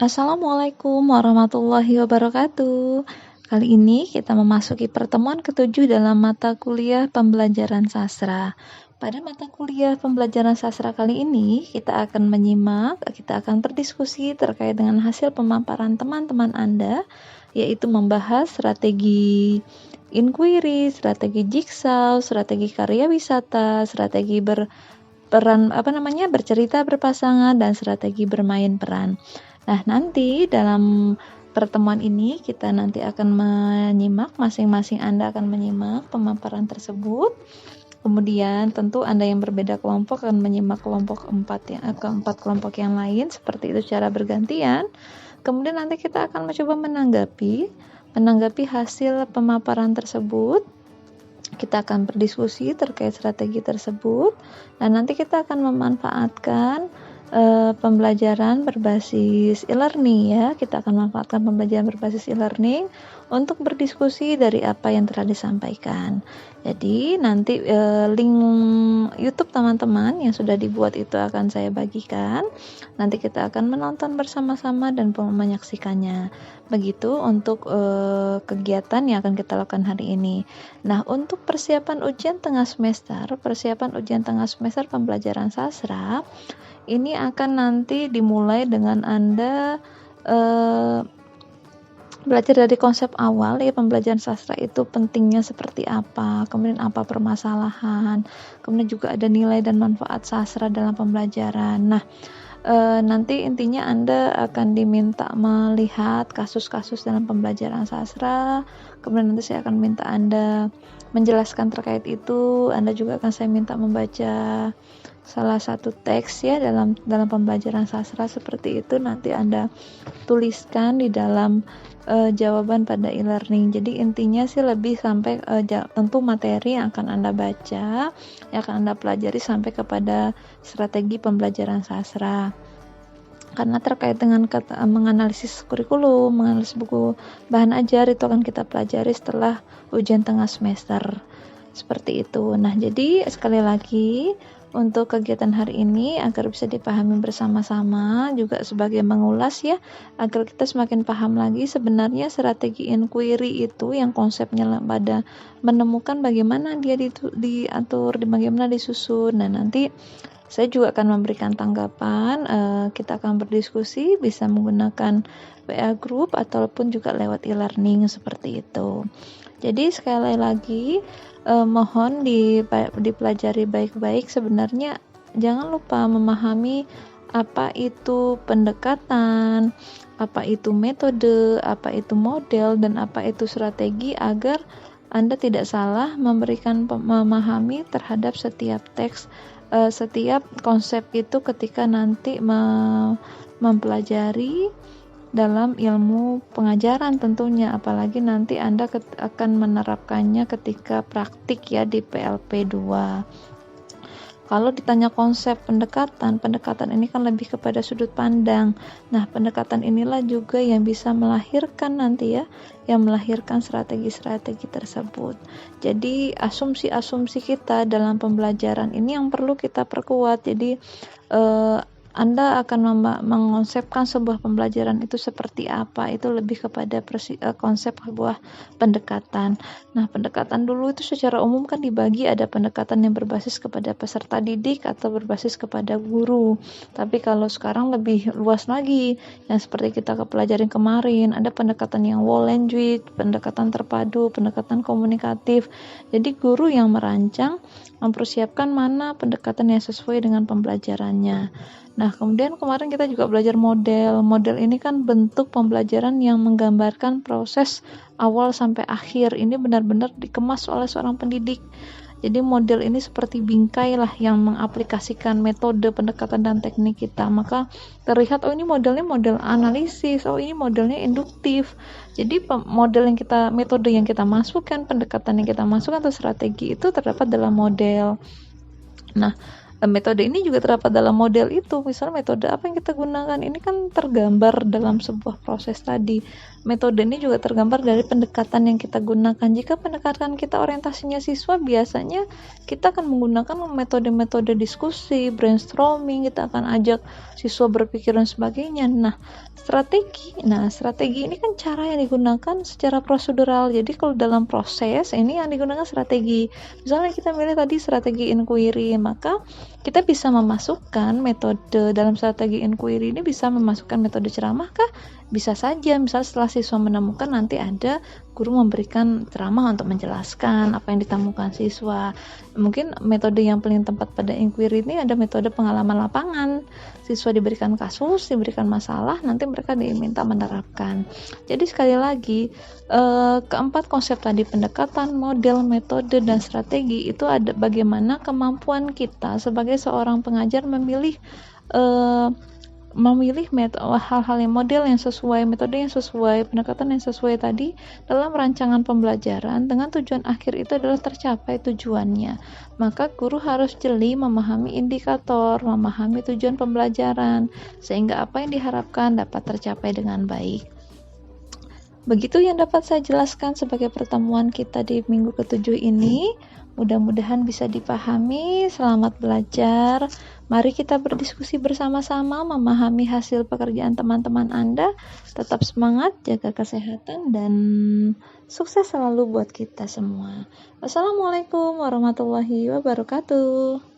Assalamualaikum warahmatullahi wabarakatuh. Kali ini kita memasuki pertemuan ketujuh dalam mata kuliah pembelajaran sastra. Pada mata kuliah pembelajaran sastra kali ini, kita akan berdiskusi terkait dengan hasil pemaparan teman-teman Anda, yaitu membahas strategi inquiry, strategi jigsaw, strategi karya wisata, strategi bercerita berpasangan, dan strategi bermain peran. Nah, nanti dalam pertemuan ini kita nanti akan menyimak, masing-masing Anda akan menyimak pemaparan tersebut. Kemudian tentu Anda yang berbeda kelompok akan menyimak keempat kelompok yang lain, seperti itu secara bergantian. Kemudian nanti kita akan mencoba menanggapi hasil pemaparan tersebut. Kita akan berdiskusi terkait strategi tersebut, dan nanti kita akan memanfaatkan pembelajaran berbasis e-learning ya. Kita akan memanfaatkan pembelajaran berbasis e-learning untuk berdiskusi dari apa yang telah disampaikan. Jadi nanti link YouTube teman-teman yang sudah dibuat itu akan saya bagikan. Nanti kita akan menonton bersama-sama dan menyaksikannya. Begitu untuk kegiatan yang akan kita lakukan hari ini. Nah, untuk persiapan ujian tengah semester pembelajaran sastra, ini akan nanti dimulai dengan Anda belajar dari konsep awal ya, pembelajaran sastra itu pentingnya seperti apa, kemudian apa permasalahan, kemudian juga ada nilai dan manfaat sastra dalam pembelajaran. Nah, nanti intinya Anda akan diminta melihat kasus-kasus dalam pembelajaran sastra, kemudian nanti saya akan minta Anda menjelaskan terkait itu. Anda juga akan saya minta membaca salah satu teks ya dalam pembelajaran sastra seperti itu, nanti Anda tuliskan di dalam jawaban pada e-learning. Jadi intinya sih lebih sampai tentu materi yang akan Anda baca, yang akan Anda pelajari sampai kepada strategi pembelajaran sastra. Karena terkait dengan menganalisis kurikulum, menganalisis buku bahan ajar, itu akan kita pelajari setelah ujian tengah semester. Seperti itu. Nah, jadi sekali lagi untuk kegiatan hari ini agar bisa dipahami bersama-sama, juga sebagai mengulas ya, agar kita semakin paham lagi sebenarnya strategi inquiry itu yang konsepnya pada menemukan bagaimana dia diatur, bagaimana disusun. Nah, nanti saya juga akan memberikan tanggapan, kita akan berdiskusi bisa menggunakan WA group ataupun juga lewat e-learning seperti itu. Jadi sekali lagi mohon dipelajari baik-baik. Sebenarnya jangan lupa memahami apa itu pendekatan, apa itu metode, apa itu model, dan apa itu strategi, agar Anda tidak salah memahami terhadap setiap teks, setiap konsep itu ketika nanti mempelajari dalam ilmu pengajaran tentunya, apalagi nanti Anda akan menerapkannya ketika praktik ya di PLP 2. Kalau ditanya konsep pendekatan ini kan lebih kepada sudut pandang. Nah, pendekatan inilah juga yang bisa melahirkan nanti ya, yang melahirkan strategi-strategi tersebut. Jadi asumsi-asumsi kita dalam pembelajaran ini yang perlu kita perkuat. Jadi Anda akan mengonsepkan sebuah pembelajaran itu seperti apa, itu lebih kepada konsep sebuah pendekatan. Nah, pendekatan dulu itu secara umum kan dibagi, ada pendekatan yang berbasis kepada peserta didik atau berbasis kepada guru. Tapi kalau sekarang lebih luas lagi, yang seperti kita pelajarin kemarin, ada pendekatan yang whole language, pendekatan terpadu, pendekatan komunikatif. Jadi guru yang merancang, mempersiapkan mana pendekatan yang sesuai dengan pembelajarannya. Nah, kemudian kemarin kita juga belajar model. Model ini kan bentuk pembelajaran yang menggambarkan proses awal sampai akhir. Ini benar-benar dikemas oleh seorang pendidik. Jadi model ini seperti bingkai lah yang mengaplikasikan metode pendekatan dan teknik kita. Maka terlihat, oh ini modelnya model analisis, oh ini modelnya induktif. Jadi metode yang kita masukkan, pendekatan yang kita masukkan atau strategi itu terdapat dalam model. Nah, metode ini juga terdapat dalam model itu. Misalnya metode apa yang kita gunakan ini kan tergambar dalam sebuah proses tadi. Metode ini juga tergambar dari pendekatan yang kita gunakan. Jika pendekatan kita orientasinya siswa, biasanya kita akan menggunakan metode-metode diskusi, brainstorming, kita akan ajak siswa berpikir dan sebagainya. Nah, strategi ini kan cara yang digunakan secara prosedural. Jadi kalau dalam proses ini yang digunakan strategi. Misalnya kita milih tadi strategi inquiry, maka kita bisa memasukkan metode dalam strategi inquiry ini, bisa memasukkan metode ceramah kah? Bisa saja. Misal setelah siswa menemukan, nanti ada guru memberikan ceramah untuk menjelaskan apa yang ditemukan siswa. Mungkin metode yang paling tepat pada inquiry ini ada metode pengalaman lapangan. Siswa diberikan kasus, diberikan masalah, nanti mereka diminta menerapkan. Jadi sekali lagi, keempat konsep tadi, pendekatan, model, metode, dan strategi, itu ada bagaimana kemampuan kita sebagai seorang pengajar memilih hal-hal yang model yang sesuai, metode yang sesuai, pendekatan yang sesuai tadi dalam rancangan pembelajaran, dengan tujuan akhir itu adalah tercapai tujuannya. Maka guru harus jeli memahami indikator, memahami tujuan pembelajaran, sehingga apa yang diharapkan dapat tercapai dengan baik. Begitu yang dapat saya jelaskan sebagai pertemuan kita di minggu ke-7 ini. Mudah-mudahan bisa dipahami. Selamat belajar. Mari kita berdiskusi bersama-sama, memahami hasil pekerjaan teman-teman Anda. Tetap semangat, jaga kesehatan, dan sukses selalu buat kita semua. Wassalamualaikum warahmatullahi wabarakatuh.